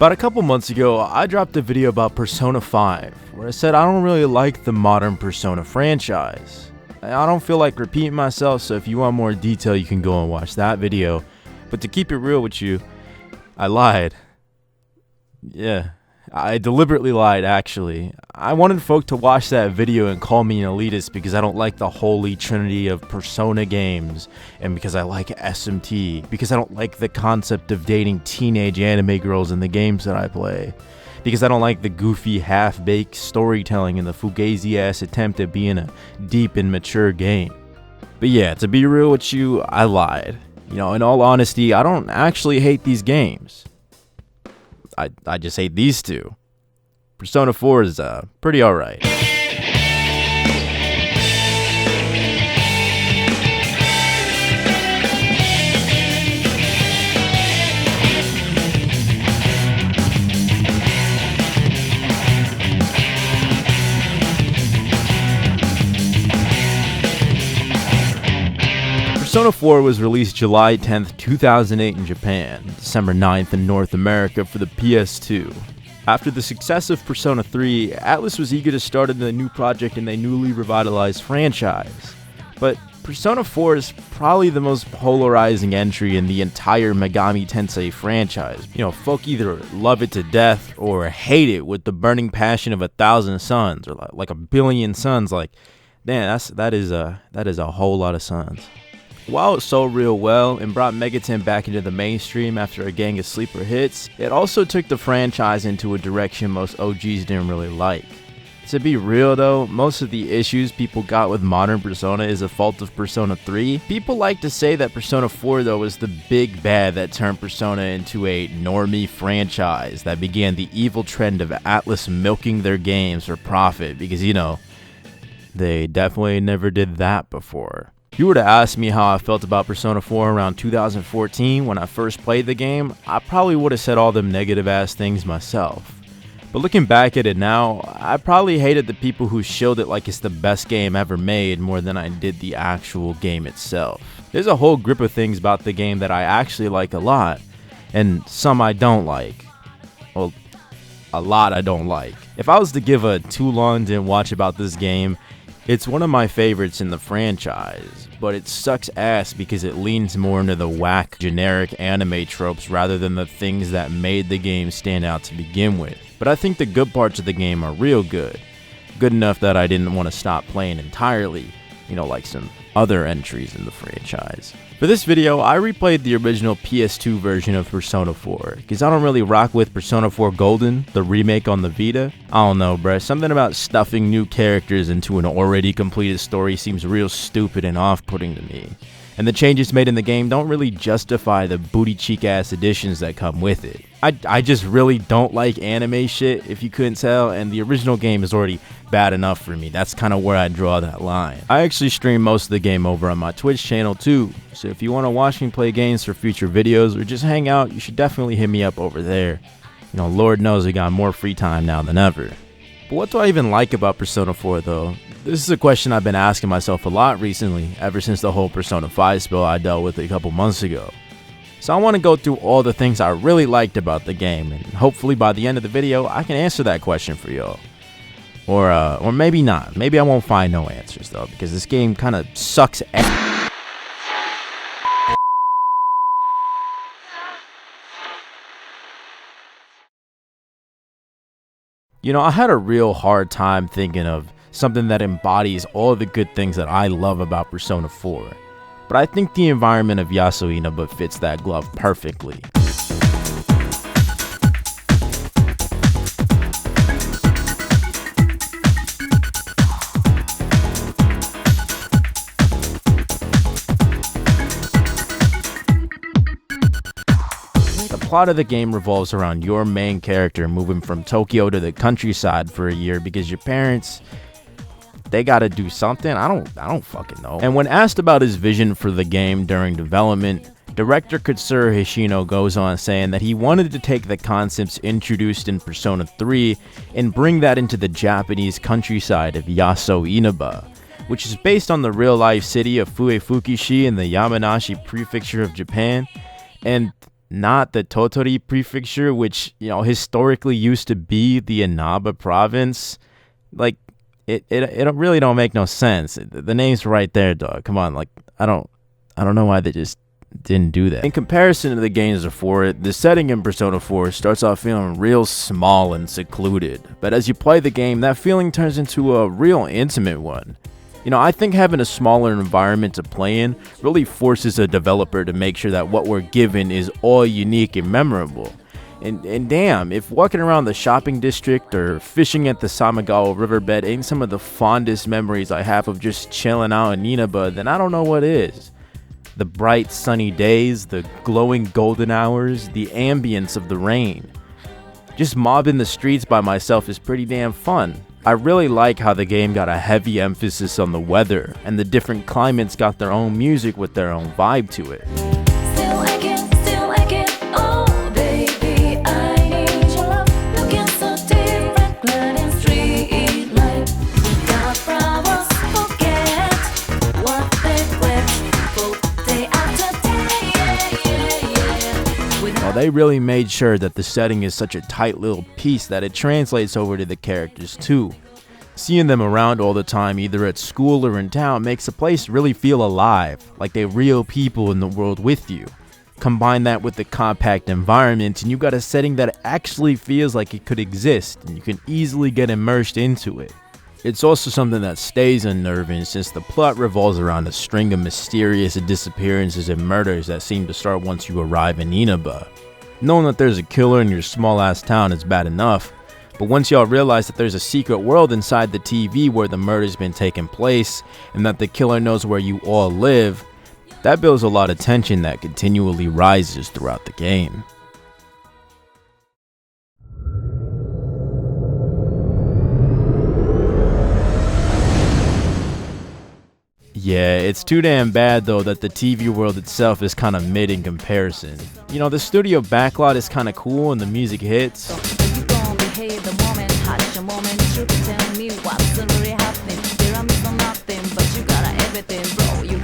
About a couple months ago, I dropped a video about Persona 5, where I said I don't really like the modern Persona franchise. I don't feel like repeating myself, so if you want more detail, you can go and watch that video. But to keep it real with you, I lied. Yeah, I deliberately lied, actually. I wanted folk to watch that video and call me an elitist because I don't like the holy trinity of Persona games, and because I like SMT, because I don't like the concept of dating teenage anime girls in the games that I play, because I don't like the goofy, half-baked storytelling and the fugazi-ass attempt at being a deep and mature game. But yeah, to be real with you, I lied. You know, in all honesty, I don't actually hate these games. I just hate these two. Persona 4 is pretty alright. Persona 4 was released July 10th, 2008 in Japan, December 9th in North America for the PS2. After the success of Persona 3, Atlus was eager to start a new project in a newly revitalized franchise. But Persona 4 is probably the most polarizing entry in the entire Megami Tensei franchise. You know, folk either love it to death or hate it with the burning passion of 1,000 suns, or like 1 billion suns. Like, damn, that is a whole lot of suns. While it sold real well and brought Megaten back into the mainstream after a gang of sleeper hits, it also took the franchise into a direction most OGs didn't really like. To be real though, most of the issues people got with modern Persona is a fault of Persona 3. People like to say that Persona 4 though was the big bad that turned Persona into a normie franchise that began the evil trend of Atlus milking their games for profit, because you know, they definitely never did that before. If you were to ask me how I felt about Persona 4 around 2014 when I first played the game, I probably would have said all them negative ass things myself. But looking back at it now, I probably hated the people who shilled it like it's the best game ever made more than I did the actual game itself. There's a whole grip of things about the game that I actually like a lot, and some I don't like. Well, a lot I don't like. If I was to give a too long didn't watch about this game, it's one of my favorites in the franchise, but it sucks ass because it leans more into the whack, generic anime tropes rather than the things that made the game stand out to begin with. But I think the good parts of the game are real good. Good enough that I didn't want to stop playing entirely, you know, like some other entries in the franchise. For this video, I replayed the original PS2 version of Persona 4, because I don't really rock with Persona 4 Golden, the remake on the Vita. I don't know, bruh, something about stuffing new characters into an already completed story seems real stupid and off-putting to me. And the changes made in the game don't really justify the booty cheek ass additions that come with it. I just really don't like anime shit, if you couldn't tell, and the original game is already bad enough for me. That's kind of where I draw that line. I actually stream most of the game over on my Twitch channel too, so if you want to watch me play games for future videos or just hang out, you should definitely hit me up over there. You know, Lord knows we got more free time now than ever. But what do I even like about Persona 4 though? This is a question I've been asking myself a lot recently, ever since the whole Persona 5 spill I dealt with a couple months ago. So I want to go through all the things I really liked about the game, and hopefully by the end of the video, I can answer that question for y'all. Or maybe not. Maybe I won't find no answers though, because this game kind of sucks ass. You know, I had a real hard time thinking of something that embodies all the good things that I love about Persona 4. But I think the environment of Yasuo Inaba fits that glove perfectly. The plot of the game revolves around your main character moving from Tokyo to the countryside for a year because your parents, they gotta do something. I don't fucking know. And when asked about his vision for the game during development, director Katsuro Hishino goes on saying that he wanted to take the concepts introduced in Persona 3 and bring that into the Japanese countryside of Yasuo Inaba, which is based on the real-life city of Fuefukishi in the Yamanashi prefecture of Japan. And not the Tottori prefecture, which, historically used to be the Inaba province. Like, it really don't make no sense. The name's right there, dog. Come on, like, I don't know why they just didn't do that. In comparison to the games before it, the setting in Persona 4 starts off feeling real small and secluded, but as you play the game, that feeling turns into a real intimate one. I think having a smaller environment to play in really forces a developer to make sure that what we're given is all unique and memorable. And damn, if walking around the shopping district or fishing at the Samagawa riverbed ain't some of the fondest memories I have of just chilling out in Inaba, then I don't know what is. The bright sunny days, the glowing golden hours, the ambience of the rain. Just mobbing the streets by myself is pretty damn fun. I really like how the game got a heavy emphasis on the weather, and the different climates got their own music with their own vibe to it. Oh baby, I need your love. Looking so different, gliding street light. Got problems, forget what they went. Day after day, Well, they really made sure that the setting is such a tight little piece that it translates over to the characters too. Seeing them around all the time, either at school or in town, makes the place really feel alive, like they're real people in the world with you. Combine that with the compact environment and you got a setting that actually feels like it could exist and you can easily get immersed into it. It's also something that stays unnerving since the plot revolves around a string of mysterious disappearances and murders that seem to start once you arrive in Inaba. Knowing that there's a killer in your small ass town is bad enough, but once y'all realize that there's a secret world inside the TV where the murder's been taking place and that the killer knows where you all live, that builds a lot of tension that continually rises throughout the game. Yeah, it's too damn bad though that the TV world itself is kinda mid in comparison. The studio backlot is kinda cool and the music hits.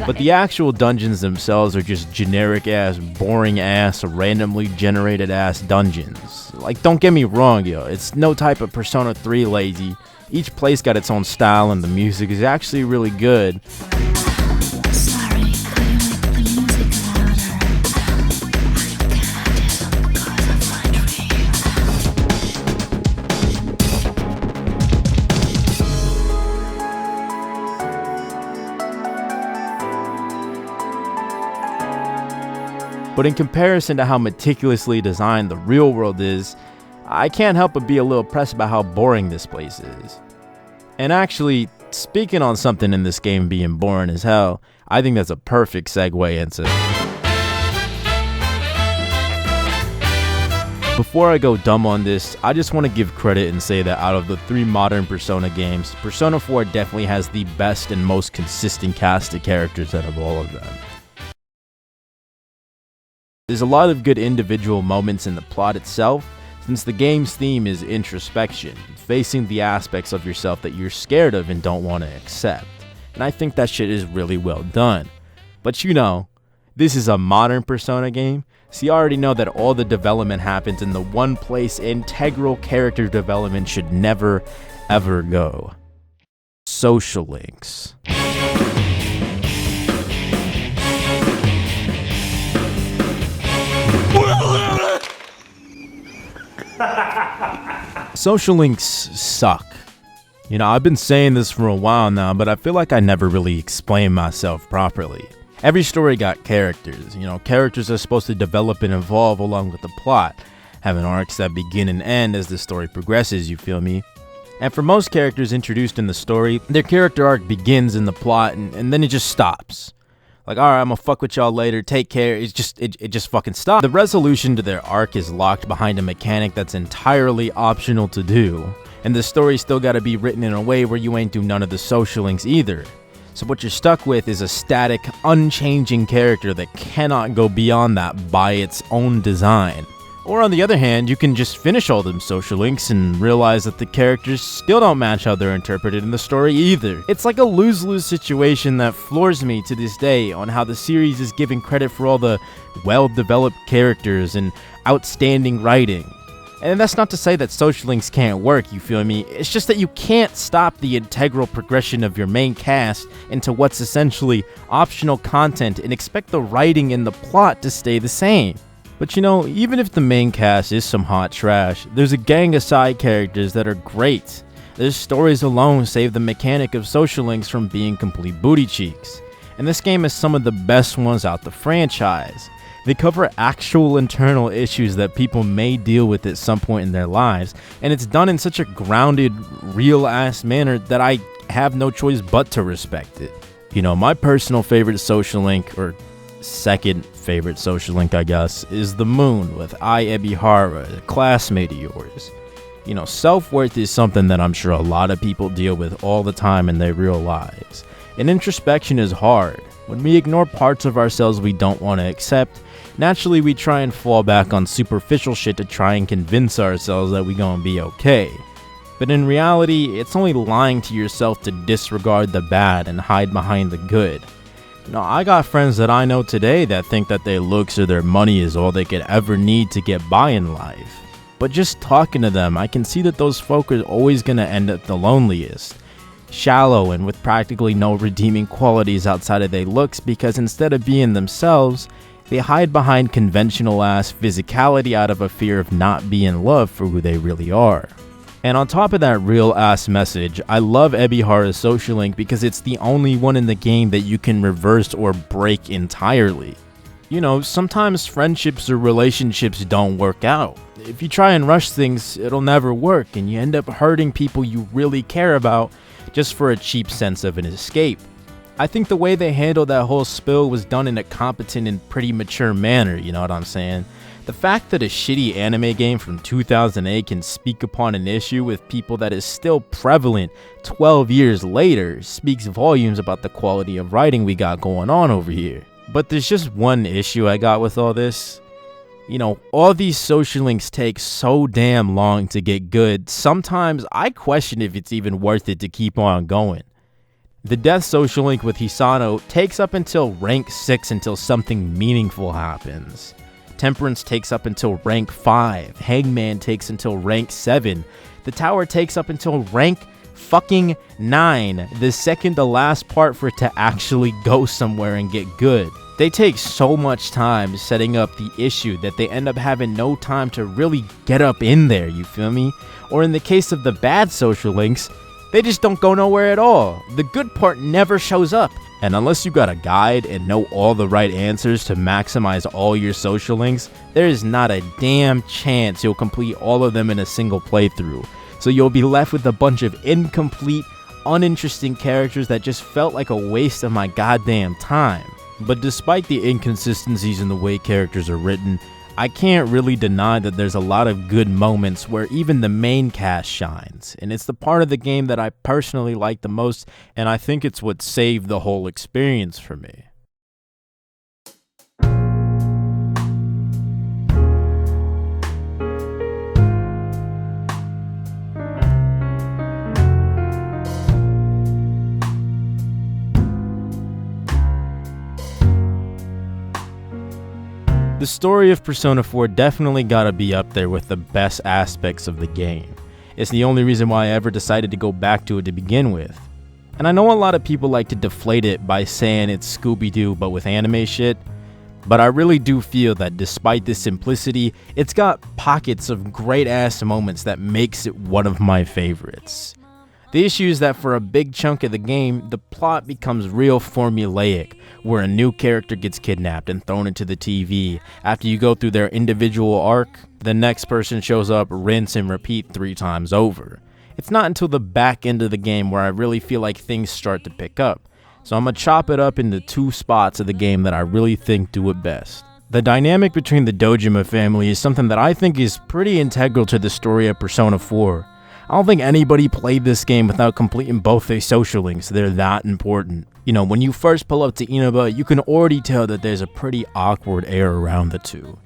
But the actual dungeons themselves are just generic ass, boring ass, randomly generated ass dungeons. Like, don't get me wrong, it's no type of Persona 3 lazy. Each place got its own style and the music is actually really good. But in comparison to how meticulously designed the real world is, I can't help but be a little pressed about how boring this place is. And actually, speaking on something in this game being boring as hell, I think that's a perfect segue into... Before I go dumb on this, I just want to give credit and say that out of the 3 modern Persona games, Persona 4 definitely has the best and most consistent cast of characters out of all of them. There's a lot of good individual moments in the plot itself, since the game's theme is introspection, facing the aspects of yourself that you're scared of and don't want to accept. And I think that shit is really well done. But this is a modern Persona game, so you already know that all the development happens in the one place integral character development should never, ever go. Social links. Social links suck. I've been saying this for a while now, but I feel like I never really explained myself properly. Every story got characters. Characters are supposed to develop and evolve along with the plot, having arcs that begin and end as the story progresses, you feel me? And for most characters introduced in the story, their character arc begins in the plot and then it just stops. Like, alright, I'm gonna fuck with y'all later, take care, it just fucking stops. The resolution to their arc is locked behind a mechanic that's entirely optional to do, and the story still gotta be written in a way where you ain't do none of the social links either. So what you're stuck with is a static, unchanging character that cannot go beyond that by its own design. Or on the other hand, you can just finish all them social links and realize that the characters still don't match how they're interpreted in the story either. It's like a lose-lose situation that floors me to this day on how the series is giving credit for all the well-developed characters and outstanding writing. And that's not to say that social links can't work, you feel me? It's just that you can't stop the integral progression of your main cast into what's essentially optional content and expect the writing and the plot to stay the same. But you know, even if the main cast is some hot trash, there's a gang of side characters that are great. Their stories alone save the mechanic of social links from being complete booty cheeks. And this game is some of the best ones out the franchise. They cover actual internal issues that people may deal with at some point in their lives, and it's done in such a grounded, real-ass manner that I have no choice but to respect it. You know, my personal favorite social link, or second favorite social link I guess, is the moon with Ai Ebihara, a classmate of yours. You know, self-worth is something that I'm sure a lot of people deal with all the time in their real lives. And introspection is hard. When we ignore parts of ourselves we don't want to accept, naturally we try and fall back on superficial shit to try and convince ourselves that we gonna be okay. But in reality, it's only lying to yourself to disregard the bad and hide behind the good. Now, I got friends that I know today that think that their looks or their money is all they could ever need to get by in life. But just talking to them, I can see that those folk are always gonna end up the loneliest. Shallow and with practically no redeeming qualities outside of their looks, because instead of being themselves, they hide behind conventional ass physicality out of a fear of not being loved for who they really are. And on top of that real ass message, I love Ebihara's social link because it's the only one in the game that you can reverse or break entirely. You know, sometimes friendships or relationships don't work out. If you try and rush things, it'll never work, and you end up hurting people you really care about just for a cheap sense of an escape. I think the way they handled that whole spill was done in a competent and pretty mature manner, you know what I'm saying? The fact that a shitty anime game from 2008 can speak upon an issue with people that is still prevalent 12 years later speaks volumes about the quality of writing we got going on over here. But there's just one issue I got with all this. You know, all these social links take so damn long to get good, sometimes I question if it's even worth it to keep on going. The death social link with Hisano takes up until rank 6 until something meaningful happens. Temperance takes up until rank 5. Hangman takes until rank 7. The tower takes up until rank fucking 9. The second to last part for it to actually go somewhere and get good. They take so much time setting up the issue that they end up having no time to really get up in there, you feel me? Or in the case of the bad social links, they just don't go nowhere at all. The good part never shows up. And unless you got a guide and know all the right answers to maximize all your social links, there is not a damn chance you'll complete all of them in a single playthrough. So you'll be left with a bunch of incomplete, uninteresting characters that just felt like a waste of my goddamn time. But despite the inconsistencies in the way characters are written, I can't really deny that there's a lot of good moments where even the main cast shines, and it's the part of the game that I personally like the most, and I think it's what saved the whole experience for me. The story of Persona 4 definitely gotta be up there with the best aspects of the game. It's the only reason why I ever decided to go back to it to begin with. And I know a lot of people like to deflate it by saying it's Scooby-Doo but with anime shit, but I really do feel that despite this simplicity, it's got pockets of great ass moments that makes it one of my favorites. The issue is that for a big chunk of the game, the plot becomes real formulaic, where a new character gets kidnapped and thrown into the TV. After you go through their individual arc, the next person shows up, rinse and repeat 3 times over. It's not until the back end of the game where I really feel like things start to pick up. So I'm gonna chop it up into 2 spots of the game that I really think do it best. The dynamic between the Dojima family is something that I think is pretty integral to the story of Persona 4. I don't think anybody played this game without completing both their social links. They're that important. You know, when you first pull up to Inaba, you can already tell that there's a pretty awkward air around the two.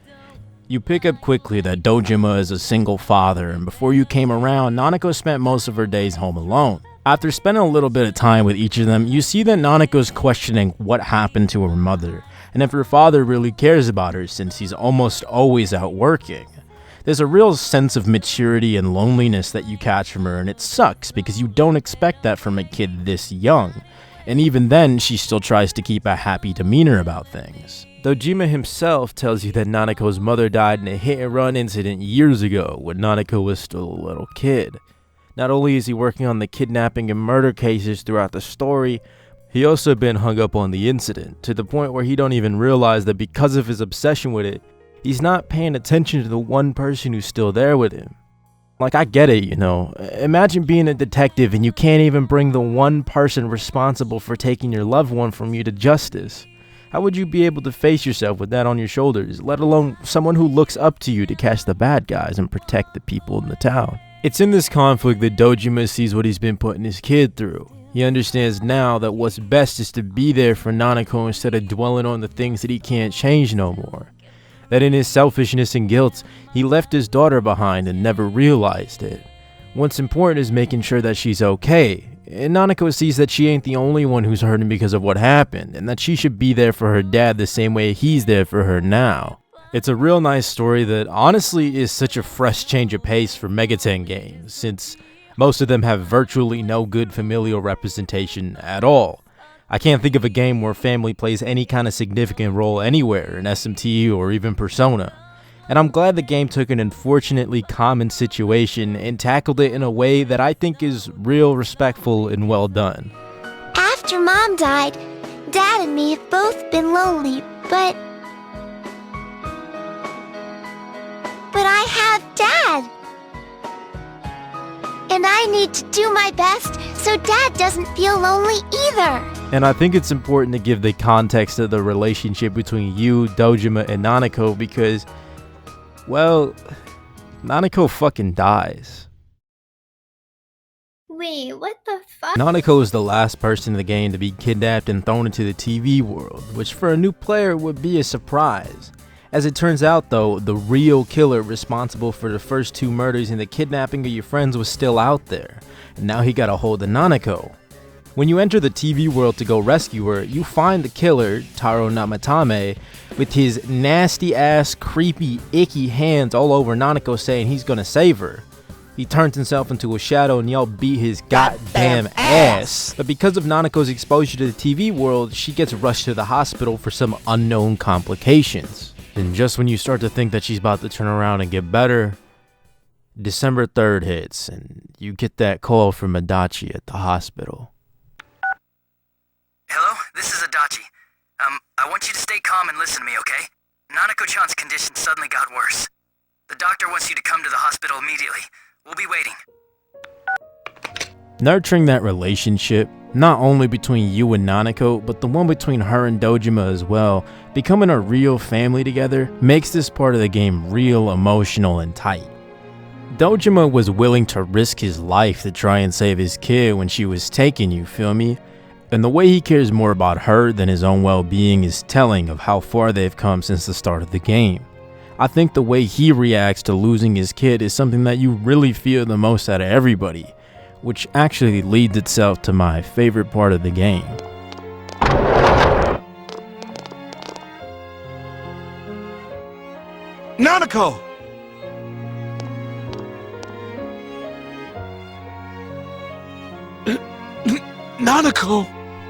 You pick up quickly that Dojima is a single father, and before you came around, Nanako spent most of her days home alone. After spending a little bit of time with each of them, you see that Nanako's questioning what happened to her mother, and if her father really cares about her since he's almost always out working. There's a real sense of maturity and loneliness that you catch from her, and it sucks because you don't expect that from a kid this young. And even then, she still tries to keep a happy demeanor about things. Dojima himself tells you that Nanako's mother died in a hit-and-run incident years ago when Nanako was still a little kid. Not only is he working on the kidnapping and murder cases throughout the story, he also been hung up on the incident, to the point where he don't even realize that because of his obsession with it, he's not paying attention to the one person who's still there with him. Like, I get it, you know. Imagine being a detective and you can't even bring the one person responsible for taking your loved one from you to justice. How would you be able to face yourself with that on your shoulders, let alone someone who looks up to you to catch the bad guys and protect the people in the town? It's in this conflict that Dojima sees what he's been putting his kid through. He understands now that what's best is to be there for Nanako instead of dwelling on the things that he can't change no more. That in his selfishness and guilt, he left his daughter behind and never realized it. What's important is making sure that she's okay, and Nanako sees that she ain't the only one who's hurting because of what happened, and that she should be there for her dad the same way he's there for her now. It's a real nice story that honestly is such a fresh change of pace for Megaten games, since most of them have virtually no good familial representation at all. I can't think of a game where family plays any kind of significant role anywhere in SMT or even Persona. And I'm glad the game took an unfortunately common situation and tackled it in a way that I think is real respectful and well done. After Mom died, Dad and me have both been lonely, but I have Dad. And I need to do my best so Dad doesn't feel lonely either. And I think it's important to give the context of the relationship between you, Dojima, and Nanako because, well, Nanako fucking dies. Wait, what the fuck? Nanako is the last person in the game to be kidnapped and thrown into the TV world, which for a new player would be a surprise. As it turns out though, the real killer responsible for the first two murders and the kidnapping of your friends was still out there, and now he got a hold of Nanako. When you enter the TV world to go rescue her, you find the killer, Taro Namatame, with his nasty ass, creepy, icky hands all over Nanako saying he's gonna save her. He turns himself into a shadow and y'all beat his goddamn ass. But because of Nanako's exposure to the TV world, she gets rushed to the hospital for some unknown complications. And just when you start to think that she's about to turn around and get better, December 3rd hits and you get that call from Adachi at the hospital. Hello, this is Adachi. I want you to stay calm and listen to me, okay? Nanako-chan's condition suddenly got worse. The doctor wants you to come to the hospital immediately. We'll be waiting. Nurturing that relationship, not only between you and Nanako, but the one between her and Dojima as well, becoming a real family together, makes this part of the game real emotional and tight. Dojima was willing to risk his life to try and save his kid when she was taken, you feel me? And the way he cares more about her than his own well-being is telling of how far they've come since the start of the game. I think the way he reacts to losing his kid is something that you really feel the most out of everybody, which actually leads itself to my favorite part of the game. Nanako! Nanako!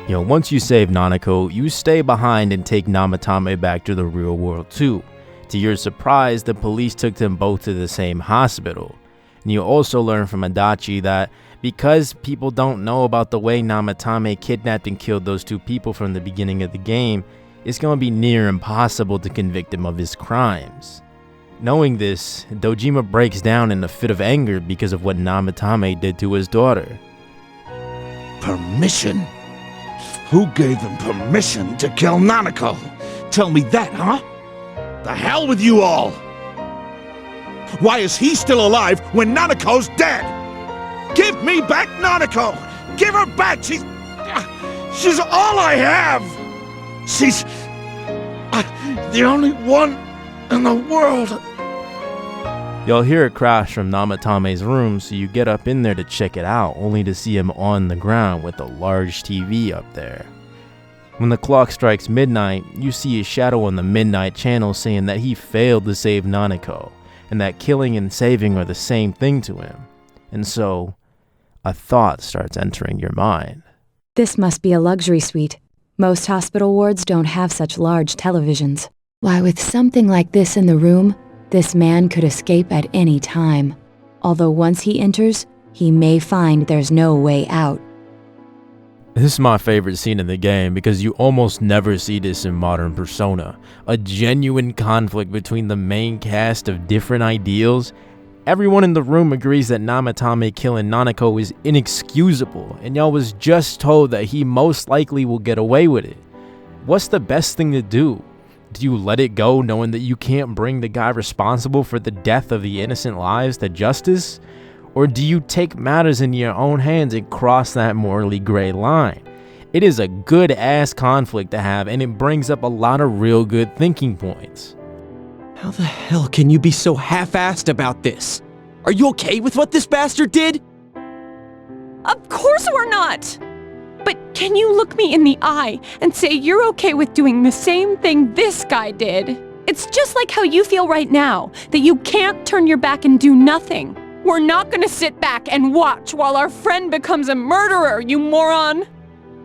You know, once you save Nanako, you stay behind and take Namatame back to the real world too. To your surprise, the police took them both to the same hospital. And you also learn from Adachi that because people don't know about the way Namatame kidnapped and killed those two people from the beginning of the game, it's going to be near impossible to convict him of his crimes. Knowing this, Dojima breaks down in a fit of anger because of what Namatame did to his daughter. Permission? Who gave them permission to kill Nanako? Tell me that, huh? The hell with you all! Why is he still alive when Nanako's dead? Give me back Nanako! Give her back! She's all I have! She's the only one in the world You'll hear a crash from Namatame's room, so you get up in there to check it out, only to see him on the ground with a large TV up there. When the clock strikes midnight, you see a shadow on the midnight channel saying that he failed to save Nanako, and that killing and saving are the same thing to him. And so, a thought starts entering your mind. This must be a luxury suite. Most hospital wards don't have such large televisions. Why, with something like this in the room, this man could escape at any time. Although once he enters, he may find there's no way out. This is my favorite scene in the game because you almost never see this in modern Persona. A genuine conflict between the main cast of different ideals. Everyone in the room agrees that Namatame killing Nanako is inexcusable, and y'all was just told that he most likely will get away with it. What's the best thing to do? Do you let it go knowing that you can't bring the guy responsible for the death of the innocent lives to justice? Or do you take matters in your own hands and cross that morally gray line? It is a good ass conflict to have, and it brings up a lot of real good thinking points. How the hell can you be so half-assed about this? Are you okay with what this bastard did? Of course we're not! But can you look me in the eye and say you're okay with doing the same thing this guy did? It's just like how you feel right now, that you can't turn your back and do nothing. We're not gonna sit back and watch while our friend becomes a murderer, you moron!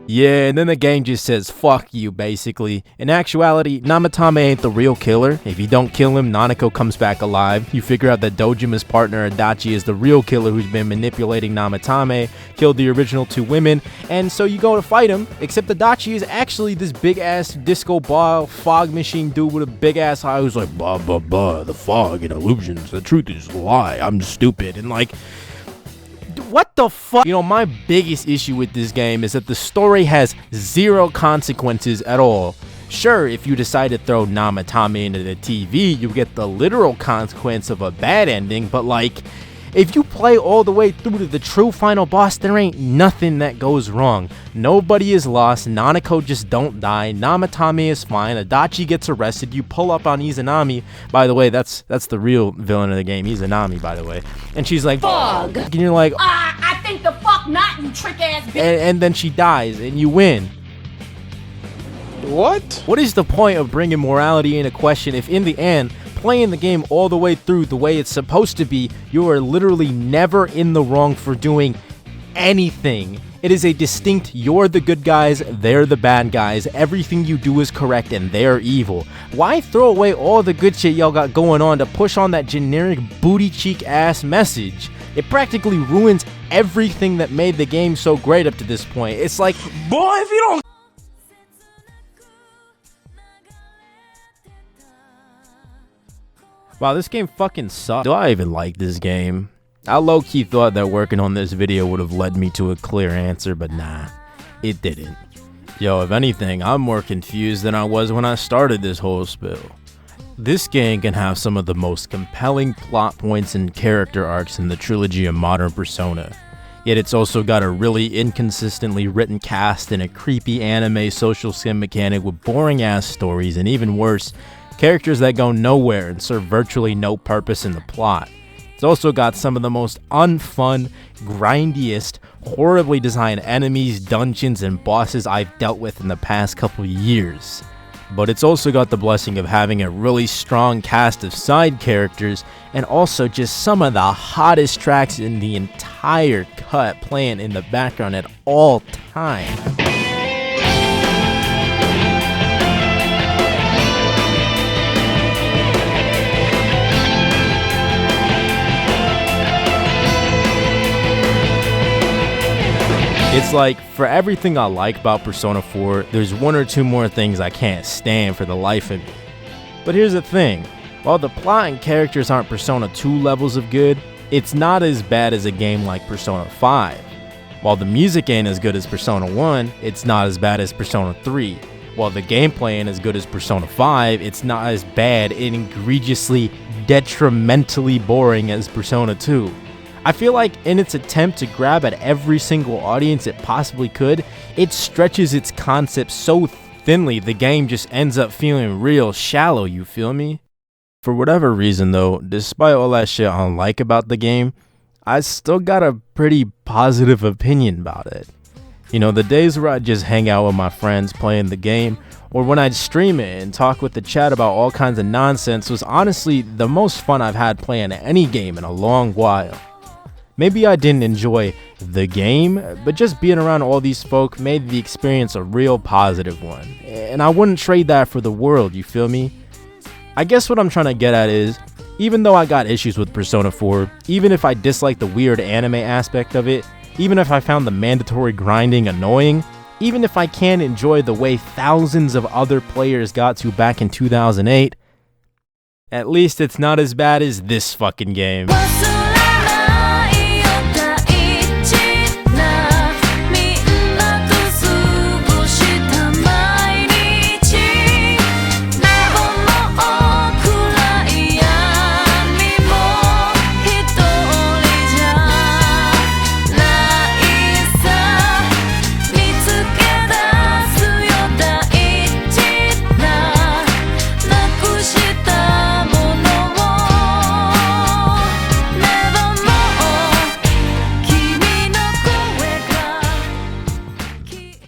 Yeah, and then the game just says fuck you, basically. In actuality, Namatame ain't the real killer. If you don't kill him, Nanako comes back alive. You figure out that Dojima's partner Adachi is the real killer who's been manipulating Namatame, killed the original 2 women, and so you go to fight him, except Adachi is actually this big-ass disco ball fog machine dude with a big-ass eye who's like, blah, blah, blah, the fog and illusions, the truth is a lie, I'm stupid, and like... What the fuck? You know, my biggest issue with this game is that the story has 0 consequences at all. Sure, if you decide to throw Namatame into the TV, you get the literal consequence of a bad ending, but like, if you play all the way through to the true final boss, there ain't nothing that goes wrong. Nobody is lost, Nanako just don't die, Namatame is fine, Adachi gets arrested, you pull up on Izanami. By the way, that's the real villain of the game, Izanami, by the way. And she's like, fog! And you're like, I think the fuck not, you trick-ass bitch! And then she dies, and you win. What? What is the point of bringing morality into question if in the end, playing the game all the way through the way it's supposed to be, you are literally never in the wrong for doing anything? It is a distinct, you're the good guys, they're the bad guys, everything you do is correct and they're evil. Why throw away all the good shit y'all got going on to push on that generic booty cheek ass message? It practically ruins everything that made the game so great up to this point. It's like, boy, if you don't... Wow, this game fucking sucks. Do I even like this game? I low-key thought that working on this video would have led me to a clear answer, but nah, it didn't. Yo, if anything, I'm more confused than I was when I started this whole spill. This game can have some of the most compelling plot points and character arcs in the trilogy of modern Persona. Yet it's also got a really inconsistently written cast and a creepy anime social sim mechanic with boring-ass stories, and even worse, characters that go nowhere and serve virtually no purpose in the plot. It's also got some of the most unfun, grindiest, horribly designed enemies, dungeons, and bosses I've dealt with in the past couple years. But it's also got the blessing of having a really strong cast of side characters, and also just some of the hottest tracks in the entire cut playing in the background at all times. It's like, for everything I like about Persona 4, there's 1 or 2 more things I can't stand for the life of me. But here's the thing, while the plot and characters aren't Persona 2 levels of good, it's not as bad as a game like Persona 5. While the music ain't as good as Persona 1, it's not as bad as Persona 3. While the gameplay ain't as good as Persona 5, it's not as bad and egregiously, detrimentally boring as Persona 2. I feel like in its attempt to grab at every single audience it possibly could, it stretches its concept so thinly the game just ends up feeling real shallow, you feel me? For whatever reason though, despite all that shit I don't like about the game, I still got a pretty positive opinion about it. You know, the days where I'd just hang out with my friends playing the game, or when I'd stream it and talk with the chat about all kinds of nonsense was honestly the most fun I've had playing any game in a long while. Maybe I didn't enjoy the game, but just being around all these folk made the experience a real positive one. And I wouldn't trade that for the world, you feel me? I guess what I'm trying to get at is, even though I got issues with Persona 4, even if I dislike the weird anime aspect of it, even if I found the mandatory grinding annoying, even if I can't enjoy the way thousands of other players got to back in 2008, at least it's not as bad as this fucking game. What's